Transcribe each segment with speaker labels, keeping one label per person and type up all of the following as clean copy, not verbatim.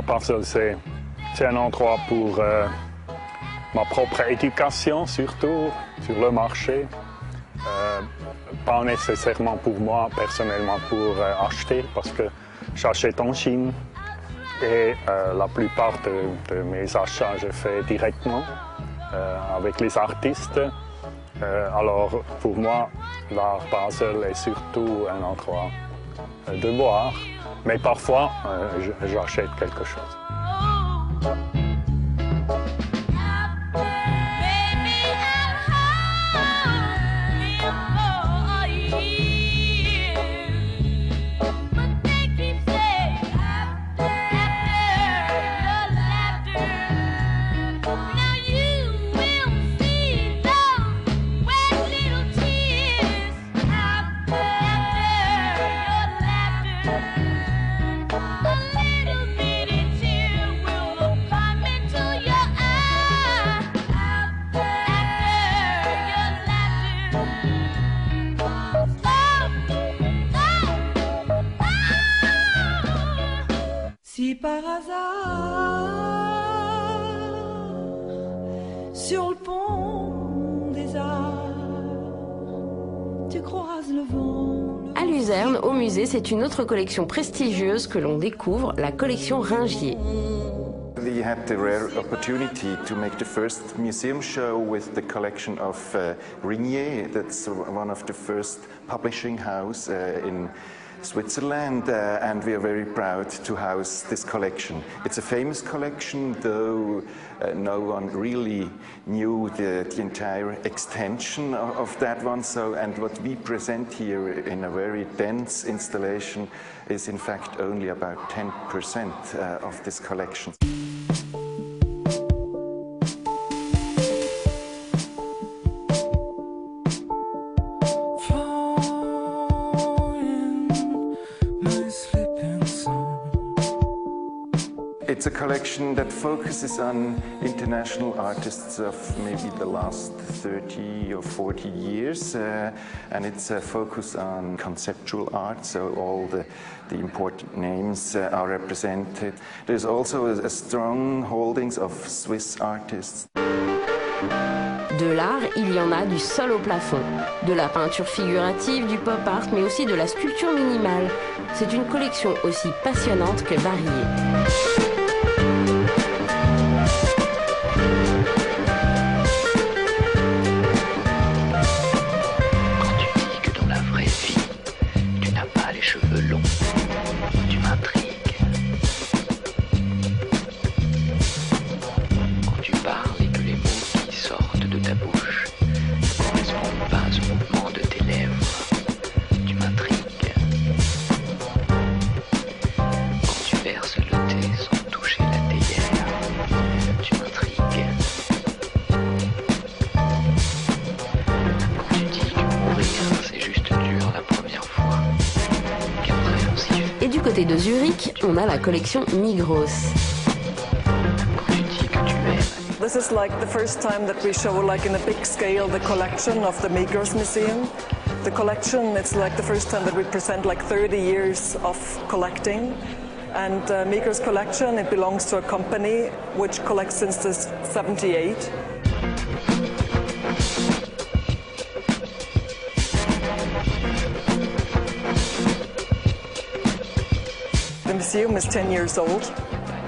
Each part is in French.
Speaker 1: Parcel, c'est un endroit pour ma propre éducation, surtout sur le marché. Pas nécessairement pour moi, personnellement, pour acheter, parce que j'achète en Chine et la plupart de mes achats, je fais directement avec les artistes. Alors, pour moi, l'art Basel est surtout un endroit de boire. Mais parfois, j'achète quelque chose.
Speaker 2: Si par hasard, sur le pont des Arts, tu croises le vent.
Speaker 3: À Luzerne, au musée, c'est une autre collection prestigieuse que l'on découvre, la collection Ringier.
Speaker 4: We had the rare opportunity to make the first museum show with the collection of Ringier. That's one of the first publishing house in Switzerland, and we are very proud to house this collection. It's a famous collection, though no one really knew the entire extension of that one. So, and what we present here in a very dense installation is in fact only about 10% of this collection. It's a collection that focuses on international artists of maybe the last 30 or 40 years, and it's a focus on conceptual art, so all the important names are represented. There's also a strong holdings of Swiss artists.
Speaker 3: De l'art, il y en a du sol au plafond. De la peinture figurative, du pop art, mais aussi de la sculpture minimale. C'est une collection aussi passionnante que variée. Du côté de Zurich, on a la collection Migros.
Speaker 5: This is like the first time that we show like in a big scale the collection of the Migros Museum. The collection, it's like the first time that we present like 30 years of collecting. And Migros collection, it belongs to a company which collects since the 78. The museum is 10 years old,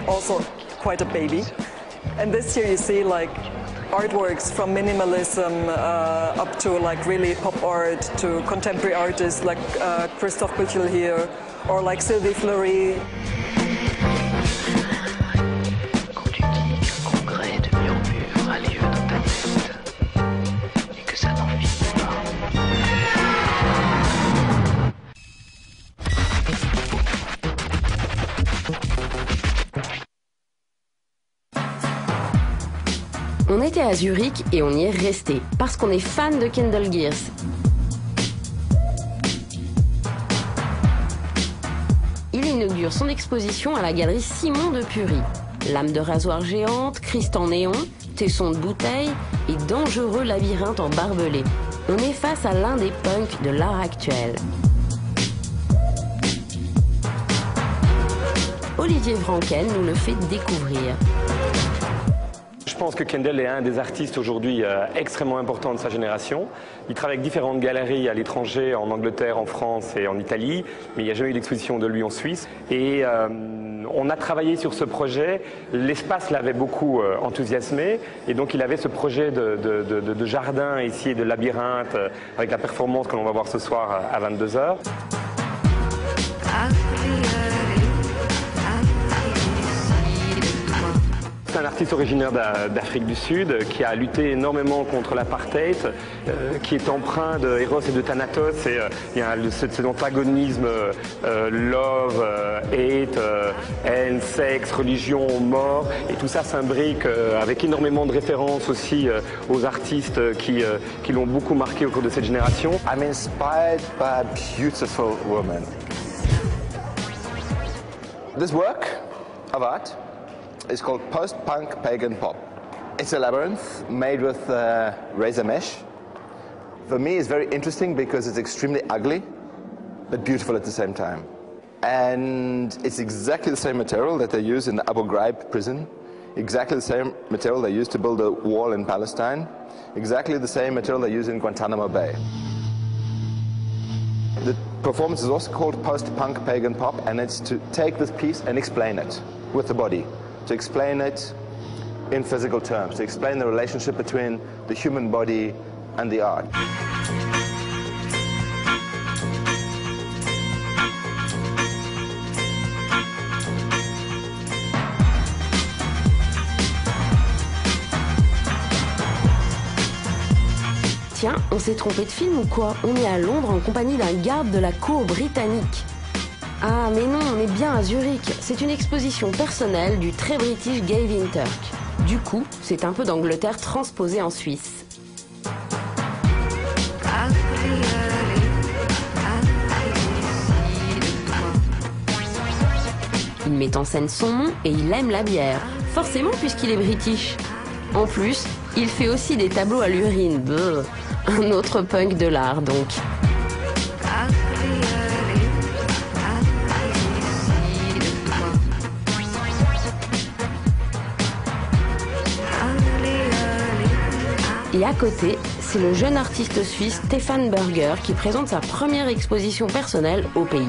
Speaker 5: also quite a baby. And this year you see like artworks from minimalism up to like really pop art to contemporary artists like Christophe Buchel here or like Sylvie Fleury.
Speaker 3: On était à Zurich et on y est resté, parce qu'on est fan de Kendall Gears. Il inaugure son exposition à la galerie Simon de Pury. Lames de rasoir géantes, Christ en néon, tesson de bouteille et dangereux labyrinthe en barbelé. On est face à l'un des punks de l'art actuel. Olivier Vrancken nous le fait découvrir.
Speaker 6: Je pense que Kendall est un des artistes aujourd'hui extrêmement importants de sa génération. Il travaille avec différentes galeries à l'étranger, en Angleterre, en France et en Italie, mais il n'y a jamais eu d'exposition de lui en Suisse. Et on a travaillé sur ce projet, l'espace l'avait beaucoup enthousiasmé, et donc il avait ce projet de jardin ici et de labyrinthe avec la performance que l'on va voir ce soir à 22h. C'est un artiste originaire d'Afrique du Sud qui a lutté énormément contre l'apartheid, qui est empreint de Eros et de Thanatos. Et il y a cet antagonisme love, hate, haine, sexe, religion, mort. Et tout ça s'imbrique avec énormément de références aussi aux artistes qui l'ont beaucoup marqué au cours de cette génération.
Speaker 7: I'm inspired by a beautiful woman. This work of art is called post-punk pagan pop. It's a labyrinth made with razor mesh. For me, it's very interesting because it's extremely ugly, but beautiful at the same time. And it's exactly the same material that they use in the Abu Ghraib prison, exactly the same material they used to build a wall in Palestine, exactly the same material they use in Guantanamo Bay. The performance is also called post-punk pagan pop, and it's to take this piece and explain it with the body. To explain it in physical terms, to explain the relationship between the human body and the art.
Speaker 3: Tiens, on s'est trompé de film ou quoi? On est à Londres en compagnie d'un garde de la cour britannique. Ah mais non, on est bien à Zurich. C'est une exposition personnelle du très british Gavin Turk. Du coup, c'est un peu d'Angleterre transposée en Suisse. Il met en scène son nom et il aime la bière. Forcément puisqu'il est british. En plus, il fait aussi des tableaux à l'urine. Bleu. Un autre punk de l'art donc. Et à côté, c'est le jeune artiste suisse Stefan Berger qui présente sa première exposition personnelle au pays.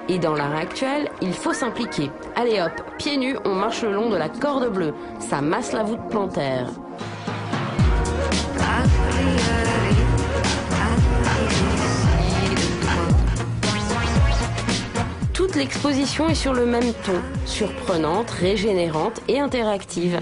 Speaker 3: Et dans l'art actuel, il faut s'impliquer. Allez hop, pieds nus, on marche le long de la corde bleue. Ça masse la voûte plantaire. Toute l'exposition est sur le même ton, surprenante, régénérante et interactive.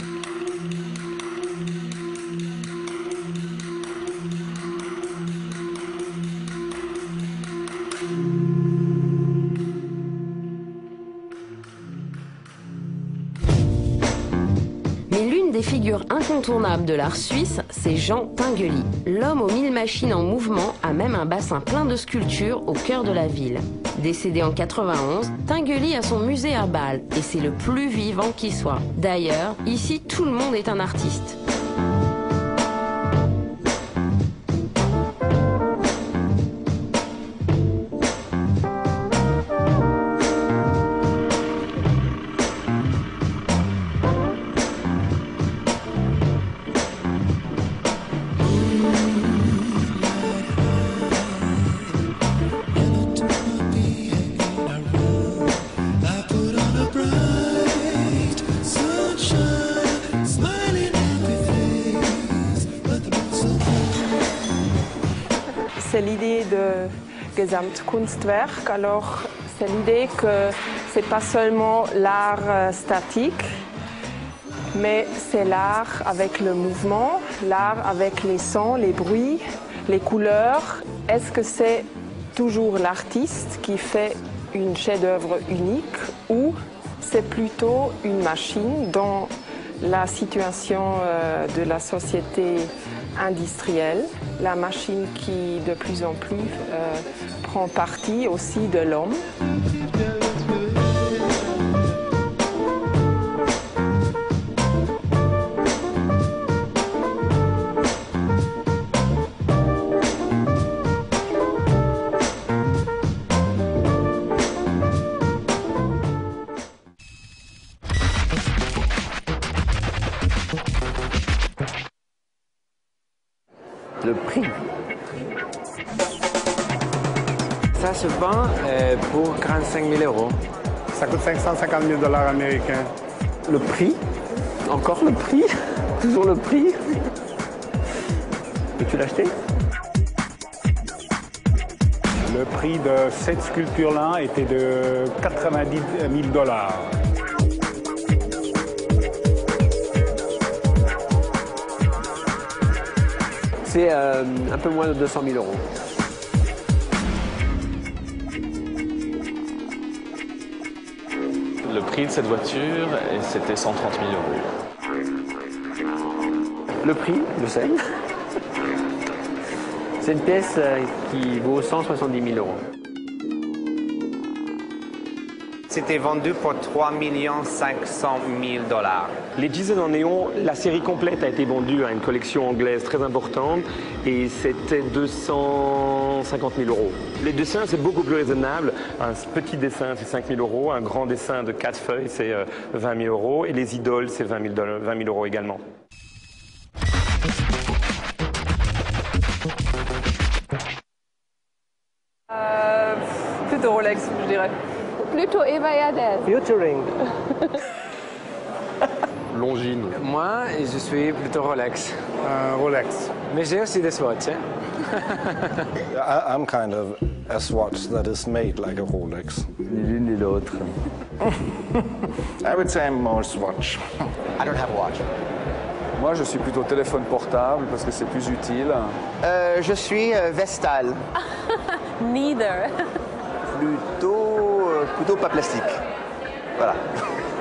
Speaker 3: Des figures incontournables de l'art suisse, c'est Jean Tinguely. L'homme aux 1000 machines en mouvement a même un bassin plein de sculptures au cœur de la ville. Décédé en 91, Tinguely a son musée à Bâle et c'est le plus vivant qui soit. D'ailleurs, ici tout le monde est un artiste.
Speaker 8: C'est l'idée de Gesamtkunstwerk. Alors, c'est l'idée que c'est pas seulement l'art statique, mais c'est l'art avec le mouvement, l'art avec les sons, les bruits, les couleurs. est-ce que c'est toujours l'artiste qui fait une chef-d'œuvre unique ou c'est plutôt une machine dans la situation de la société industrielle, la machine qui de plus en plus prend parti aussi de l'homme.
Speaker 9: Le prix. Ça se vend pour 45 000 euros.
Speaker 10: Ça coûte 550 000 $ américains.
Speaker 9: Le prix? Encore le prix? Toujours le prix? Peux-tu l'acheter?
Speaker 10: Le prix de cette sculpture-là était de 90 000 $.
Speaker 9: C'est un peu moins de 200 000 euros.
Speaker 11: Le prix de cette voiture, c'était 130 000 euros.
Speaker 9: Le prix, je sais. C'est une pièce qui vaut 170 000 euros.
Speaker 12: C'était vendu pour 3 500 000 $.
Speaker 6: Les Jason en néon, la série complète a été vendue à une collection anglaise très importante et c'était 250 000 euros. Les dessins, c'est beaucoup plus raisonnable. Un petit dessin, c'est 5 000 euros. Un grand dessin de 4 feuilles, c'est 20 000 euros. Et les idoles, c'est 20 000 euros également.
Speaker 8: Plutôt Rolex, je dirais.
Speaker 13: Plutôt Eva Yadel.
Speaker 9: Futuring.
Speaker 11: Longines.
Speaker 9: Moi, je suis plutôt Rolex.
Speaker 10: Rolex.
Speaker 9: Mais j'ai aussi des Swatch. Hein?
Speaker 14: I'm kind of a Swatch that is made like a Rolex.
Speaker 15: Ni l'une ni l'autre.
Speaker 4: I would say I'm more Swatch.
Speaker 7: I don't have a watch.
Speaker 15: Moi, je suis plutôt téléphone portable parce que c'est plus utile.
Speaker 7: Je suis Vestal.
Speaker 13: Neither.
Speaker 7: Plutôt pas plastique. Voilà.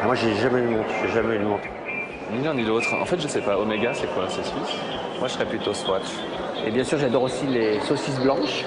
Speaker 9: Moi, j'ai jamais eu de montre.
Speaker 11: Ni l'un ni l'autre. En fait, je sais pas. Omega, c'est quoi? C'est suisse? Moi, je serais plutôt Swatch.
Speaker 9: Et bien sûr, j'adore aussi les saucisses blanches.